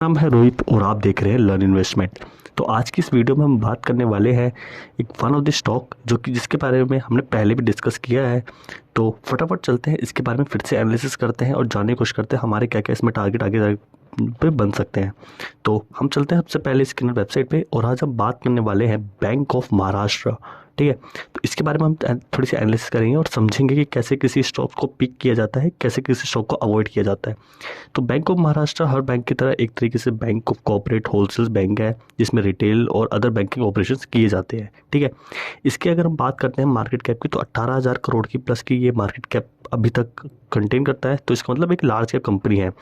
नाम है रोहित और आप देख रहे हैं लर्न इन्वेस्टमेंट। तो आज की इस वीडियो में हम बात करने वाले हैं एक वन ऑफ द स्टॉक जो कि जिसके बारे में हमने पहले भी डिस्कस किया है। तो फटाफट चलते हैं, इसके बारे में फिर से एनालिसिस करते हैं और जानने की कोशिश करते हैं हमारे क्या क्या इसमें टारगेट आगे पे बन सकते हैं। तो हम चलते हैं सबसे पहले इसकी वेबसाइट पे और आज हम बात करने वाले हैं बैंक ऑफ महाराष्ट्र। ठीक है, तो इसके बारे में हम थोड़ी सी एनालिसिस करेंगे और समझेंगे कि कैसे किसी स्टॉक को पिक किया जाता है, कैसे किसी स्टॉक को अवॉइड किया जाता है। तो bank of Maharashtra her bank की तरह एक तरीके से bank of corporate wholesale bank है जिसमें रिटेल और अदर बैंकिंग ऑपरेशंस किए जाते हैं। ठीक है, इसके अगर हम बात करते हैं मार्केट कैप की तो 18,000 करोड़ की प्लस की ये मार्केट कैप अभी तक कंटेन करता है। तो इसका मतलब एक लार्ज कैप कंपनी है।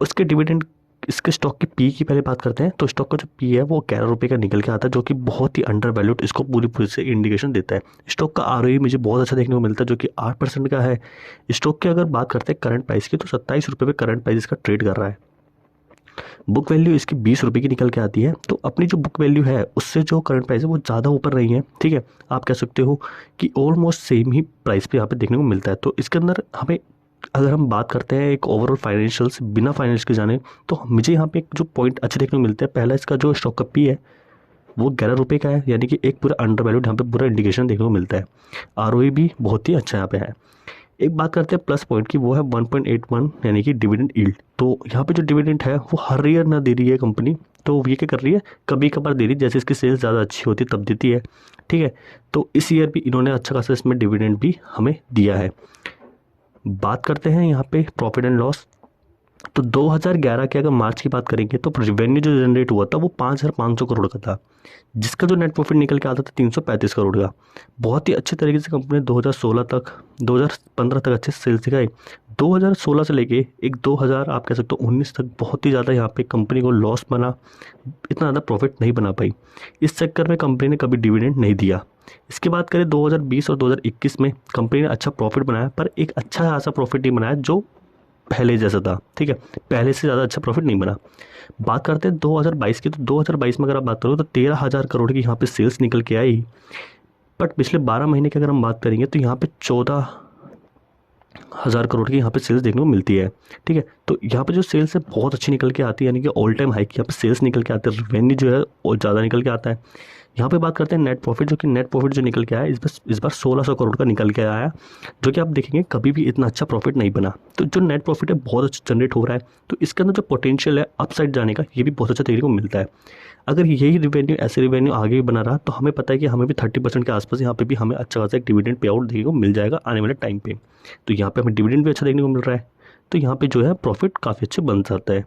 उसके डिविडेंड, इसके स्टॉक की पी की पहले बात करते हैं। तो स्टॉक का जो पी है वो 11 रुपये का निकल के आता है जो कि बहुत ही अंडर वैल्यूड इसको पूरी से इंडिकेशन देता है। स्टॉक का आरओई मुझे बहुत अच्छा देखने को मिलता है जो कि 8% का है। स्टॉक की अगर बात करते हैं करंट प्राइस की तो 27 रुपये पे करंट प्राइस इसका ट्रेड कर रहा है। बुक वैल्यू इसकी 20 रुपये की निकल के आती है। तो अपनी जो बुक वैल्यू है उससे जो करंट प्राइस है वो ज़्यादा ऊपर नहीं है। ठीक है, आप कह सकते हो कि ऑलमोस्ट सेम ही प्राइस पे यहाँ पे देखने को मिलता है। तो इसके अंदर हमें अगर हम बात करते हैं एक ओवरऑल फाइनेंशियल्स बिना फाइनेंशियल के जाने तो मुझे यहाँ पे एक जो पॉइंट अच्छे देखने को मिलते हैं, पहला इसका जो स्टॉक का पी है वो 11 रुपये का है, यानी कि एक पूरा अंडर वैल्यूड यहाँ पे पूरा इंडिकेशन देखने को मिलता है। आरओई भी बहुत ही अच्छा यहाँ पे है। एक बात करते हैं प्लस पॉइंट की, वो है 1.81 यानी कि डिविडेंड यील्ड। तो यहाँ पे जो डिविडेंड है वो हर ईयर ना दे रही है कंपनी, तो ये क्या कर रही है, कभी कभार दे रही है, जैसे इसकी सेल्स ज़्यादा अच्छी होती है तब देती है। ठीक है, तो इस ईयर भी इन्होंने अच्छा खासा इसमें डिविडेंड भी हमें दिया है। बात करते हैं यहाँ पे प्रॉफिट एंड लॉस। तो 2011 के अगर मार्च की बात करेंगे तो रेवेन्यू जो जनरेट हुआ था वो 5,500 करोड़ का था, जिसका जो नेट प्रॉफिट निकल के आता था 335 करोड़ का। बहुत ही अच्छे तरीके से कंपनी ने 2015 तक अच्छे सेल्स दिखाई। 2016 से लेके एक 2000 आप कह सकते हो 19 तक बहुत ही ज़्यादा यहाँ पे कंपनी को लॉस बना, इतना ज़्यादा प्रॉफिट नहीं बना पाई। इस चक्कर में कंपनी ने कभी डिविडेंड नहीं दिया। इसकी बात करें 2020 और 2021 में कंपनी ने अच्छा प्रॉफिट बनाया, पर एक अच्छा खासा प्रॉफिट नहीं बनाया जो पहले जैसा था। ठीक है, पहले से ज़्यादा अच्छा प्रॉफिट नहीं बना। बात करते हैं 2022 की, तो 2022 में अगर आप बात करो तो 13,000 करोड़ की यहाँ पे सेल्स निकल के आई। बट पिछले 12 महीने की अगर हम बात करेंगे तो यहाँ पे 14,000 करोड़ की यहाँ पे सेल्स देखने को मिलती है। ठीक है, तो यहाँ पे जो सेल्स है बहुत अच्छी निकल के आती है, यानी कि ऑल टाइम हाई की यहाँ पे सेल्स निकल के आते हैं, रेवेन्यू जो है और ज़्यादा निकल के आता है। यहाँ पे बात करते हैं नेट प्रॉफिट, जो कि नेट प्रॉफिट जो निकल के आया इस बार 1,600 करोड़ का निकल के आया, जो कि आप देखेंगे कभी भी इतना अच्छा प्रॉफिट नहीं बना। तो जो नेट प्रॉफिट है बहुत अच्छा जनरेट हो रहा है, तो इसके अंदर जो पोटेंशियल है अपसाइड जाने का ये भी बहुत अच्छा देखने को मिलता है। अगर यही रिवेन्यू ऐसे रिवेन्यू आगे भी बना रहा तो हमें पता है कि हमें भी 30% के आसपास यहाँ पे भी हमें अच्छा खासा एक डिविडेंड पे आउट देखने को मिल जाएगा आने वाले टाइम पे। तो यहाँ पे हमें डिविडेंड भी अच्छा देखने को मिल रहा है, तो यहाँ पे जो है प्रॉफिट काफ़ी अच्छे बन जाता है।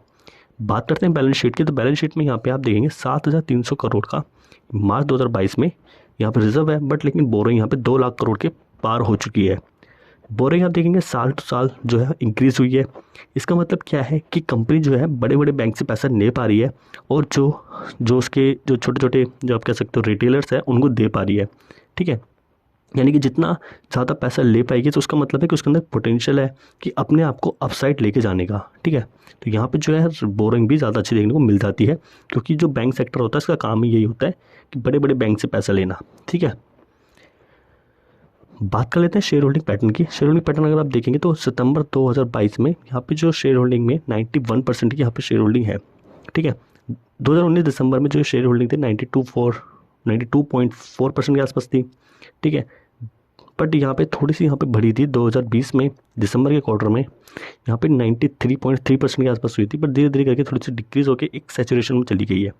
बात करते हैं बैलेंस शीट की, तो बैलेंस शीट में यहाँ पे आप देखेंगे 7,300 करोड़ का मार्च 2022 में यहाँ पे रिजर्व है, बट लेकिन बोरिंग यहाँ पे 2 लाख करोड़ के पार हो चुकी है। बोरिंग आप देखेंगे साल टू साल जो है इंक्रीज़ हुई है। इसका मतलब क्या है कि कंपनी जो है बड़े बड़े बैंक से पैसा ले पा रही है और जो उसके जो छोटे छोटे जो आप कह सकते हो रिटेलर्स हैं उनको दे पा रही है। ठीक है, यानी कि जितना ज़्यादा पैसा ले पाएगी तो उसका मतलब है कि उसके अंदर पोटेंशियल है कि अपने आप को अपसाइड लेके जाने का। ठीक है, तो यहाँ पे जो है बोरिंग भी ज़्यादा अच्छी देखने को मिल जाती है, क्योंकि जो बैंक सेक्टर होता है इसका काम ही यही होता है कि बड़े बड़े बैंक से पैसा लेना। ठीक है, बात कर लेते हैं शेयर होल्डिंग पैटर्न की। शेयर होल्डिंग पैटर्न अगर आप देखेंगे तो सितंबर 2022 में यहाँ पे जो शेयर होल्डिंग में 91% की यहाँ पे शेयर होल्डिंग है। ठीक है, 2019 दिसंबर में जो शेयर होल्डिंग थी 92.4% के आसपास थी। ठीक है, बट यहाँ पे थोड़ी सी यहाँ पे बढ़ी थी 2020 में दिसंबर के क्वार्टर में, यहाँ पे 93.3% के आसपास हुई थी, बट धीरे धीरे करके थोड़ी सी डिक्रीज़ होकर एक सैचुरेशन में चली गई है।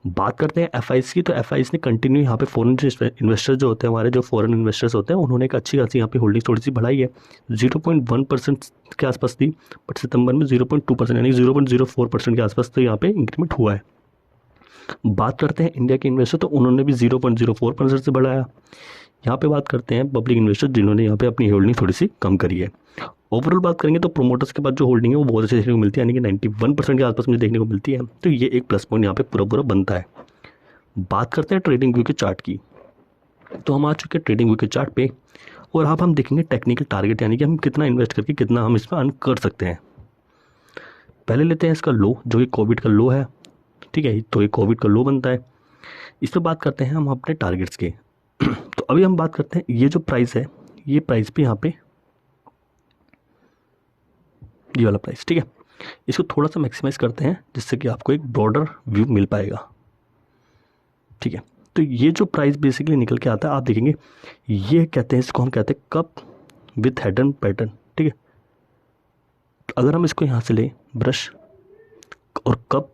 बात करते हैं एफआईज की, तो एफआईज ने कंटिन्यू यहाँ पे फॉरेन इन्वेस्टर्स जो होते हैं, हमारे जो फॉरेन इन्वेस्टर्स होते हैं, उन्होंने एक अच्छी खासी यहाँ पे होल्डिंग थोड़ी सी बढ़ाई है। 0.1% के आसपास थी, बट सितंबर में 0.2% यानी 0.04% के आसपास तो यहाँ पे इंक्रीमेंट हुआ है। बात करते हैं इंडिया के इन्वेस्टर, तो उन्होंने भी 0.04% से बढ़ाया। यहाँ पे बात करते हैं पब्लिक इन्वेस्टर जिन्होंने यहाँ पे अपनी होल्डिंग थोड़ी सी कम करी है। ओवरऑल बात करेंगे तो प्रोमोटर्स के बाद जो होल्डिंग है वो बहुत अच्छे देखने को मिलती है, यानी कि 91% के आसपास मुझे देखने को मिलती है। तो ये एक प्लस पॉइंट यहाँ पे पूरा बनता है। बात करते हैं ट्रेडिंग व्यू के चार्ट की, तो हम आ चुके हैं ट्रेडिंग व्यू के चार्ट पे, और अब हम देखेंगे टेक्निकल टारगेट, यानी कि हम कितना इन्वेस्ट करके कितना हम इसमें अर्न कर सकते हैं। पहले लेते हैं इसका लो, जो कि कोविड का लो है। ठीक है, तो ये कोविड का लो बनता है। इस पर बात करते हैं हम अपने टारगेट्स के। तो अभी हम बात करते हैं ये जो प्राइस है, ये प्राइस भी यहाँ पे ये वाला प्राइस। ठीक है, इसको थोड़ा सा मैक्सिमाइज़ करते हैं जिससे कि आपको एक ब्रॉडर व्यू मिल पाएगा। ठीक है, तो ये जो प्राइस बेसिकली निकल के आता है आप देखेंगे, ये कहते हैं, इसको हम कहते हैं कप विथ हेडन पैटर्न। ठीक है, तो अगर हम इसको यहाँ से लें ब्रश और कप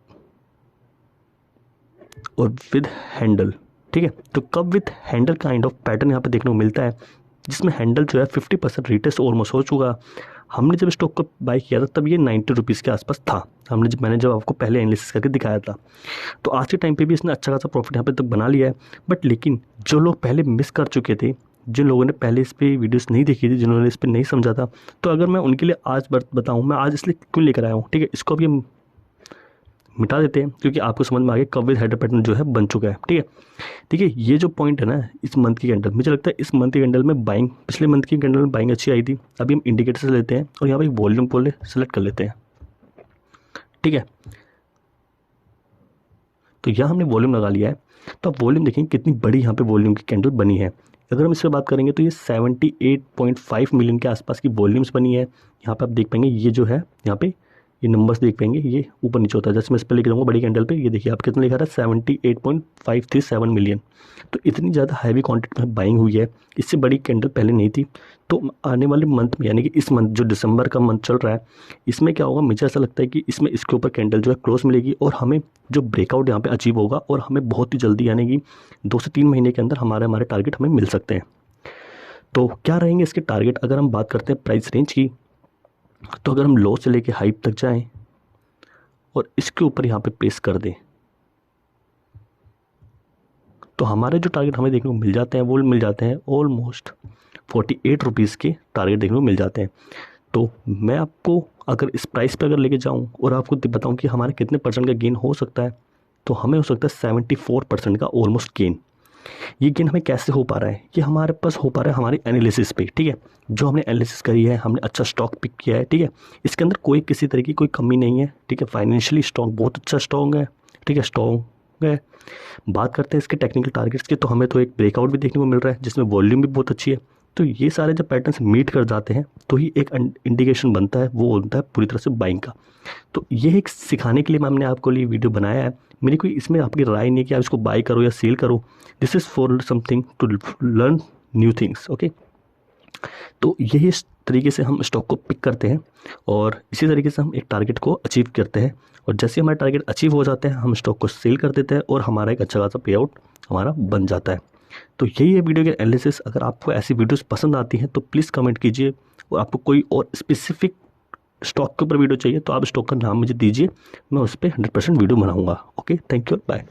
और विद हैंडल, ठीक है, तो cup with handle kind of pattern यहाँ पे देखने को मिलता है, जिसमें हैंडल जो है 50% रिटेस्ट ऑलमोस्ट हो चुका। हमने जब स्टॉक को बाय किया था तब ये 90 रुपीज़ के आसपास था, मैंने जब आपको पहले एनालिसिस करके दिखाया था। तो आज के टाइम पे भी इसने अच्छा खासा प्रॉफिट यहाँ पे तक बना लिया है। बट लेकिन जो लोग पहले मिस कर चुके थे, जिन लोगों ने पहले इस पर वीडियोस नहीं देखी थी, जिन्होंने इस पर नहीं समझा था, तो अगर मैं उनके लिए आज बताऊँ, मैं आज इसलिए क्यों लेकर आया हूँ, ठीक है, इसको अभी हम मिटा देते हैं क्योंकि आपको समझ में आ गया कप विद हेडर पैटर्न जो है बन चुका है। ठीक है, देखिए ये जो पॉइंट है ना इस मंथ की कैंडल, मुझे लगता है इस मंथ की कैंडल में बाइंग, पिछले मंथ की कैंडल में बाइंग अच्छी आई थी। अभी हम इंडिकेटर से लेते हैं और यहाँ पे एक वॉल्यूम को सेलेक्ट कर लेते हैं। ठीक है, तो यहाँ हमने वॉल्यूम लगा लिया है, तो आप वॉल्यूम देखेंगे कितनी बड़ी यहाँ पे वॉल्यूम की कैंडल बनी है। अगर हम इस पर बात करेंगे तो ये 78.5 मिलियन के आसपास की वॉल्यूम्स बनी है। यहाँ पे आप देख पाएंगे ये जो है, यहाँ पे ये नंबर्स देख पाएंगे, ये ऊपर नीचे होता है। जैसे मैं इस पर लिख दूँगा बड़ी कैंडल पे, ये देखिए आप कितना लिखा रहा है 78.537 मिलियन। तो इतनी ज़्यादा हैवी क्वांटिटी में बाइंग हुई है, इससे बड़ी कैंडल पहले नहीं थी। तो आने वाले मंथ में, यानी कि इस मंथ जो दिसंबर का मंथ चल रहा है, इसमें क्या होगा, मुझे ऐसा लगता है कि इसमें इसके ऊपर कैंडल जो है क्लोज मिलेगी और हमें जो ब्रेकआउट यहाँ पे अचीव होगा और हमें बहुत ही जल्दी, यानी कि 2 से 3 महीने के अंदर हमारे टारगेट हमें मिल सकते हैं। तो क्या रहेंगे इसके टारगेट? अगर हम बात करते हैं प्राइस रेंज की, तो अगर हम लो से लेके हाई तक जाएं और इसके ऊपर यहाँ पे प्लेस कर दें, तो हमारे जो टारगेट हमें देखने को मिल जाते हैं वो मिल जाते हैं ऑलमोस्ट 48 रुपीज़ के टारगेट देखने को मिल जाते हैं। तो मैं आपको अगर इस प्राइस पे अगर लेके जाऊं और आपको बताऊं कि हमारे कितने परसेंट का गेन हो सकता है, तो हमें हो सकता है 74% का ऑलमोस्ट गेन। ये गेन हमें कैसे हो पा रहा है? ये हमारे पास हो पा रहा है हमारी एनालिसिस पे। ठीक है, जो हमने एनालिसिस करी है, हमने अच्छा स्टॉक पिक किया है। ठीक है, इसके अंदर कोई किसी तरह की कोई कमी नहीं है। ठीक है, फाइनेंशियली स्ट्रॉन्ग, बहुत अच्छा स्ट्रॉन्ग है। ठीक है, स्ट्रॉन्ग है। बात करते हैं इसके टेक्निकल टारगेट्स की, तो हमें तो एक ब्रेकआउट भी देखने को मिल रहा है जिसमें वॉल्यूम भी बहुत अच्छी है। तो ये सारे जब पैटर्न्स मीट कर जाते हैं तो ही एक इंडिकेशन बनता है, वो होता है पूरी तरह से बाइंग का। तो ये एक सिखाने के लिए मैंने आपको लिए वीडियो बनाया है। मेरी कोई इसमें आपकी राय नहीं है कि आप इसको बाय करो या सेल करो। This is for something to learn new things. Okay, तो यही इस तरीके से हम स्टॉक को पिक करते हैं और इसी तरीके से हम एक टारगेट को अचीव करते हैं। और जैसे हमारे टारगेट अचीव हो जाते हैं, हम स्टॉक को सेल कर देते हैं और हमारा एक अच्छा खासा पे आउट हमारा बन जाता है। तो यही है वीडियो के एनालिसिस। अगर आपको ऐसी वीडियोस पसंद आती हैं तो प्लीज़ कमेंट कीजिए, और आपको कोई और स्पेसिफिक स्टॉक के ऊपर वीडियो चाहिए तो आप स्टॉक का नाम मुझे दीजिए, मैं उस पर 100% वीडियो बनाऊंगा। Okay, thank you, bye.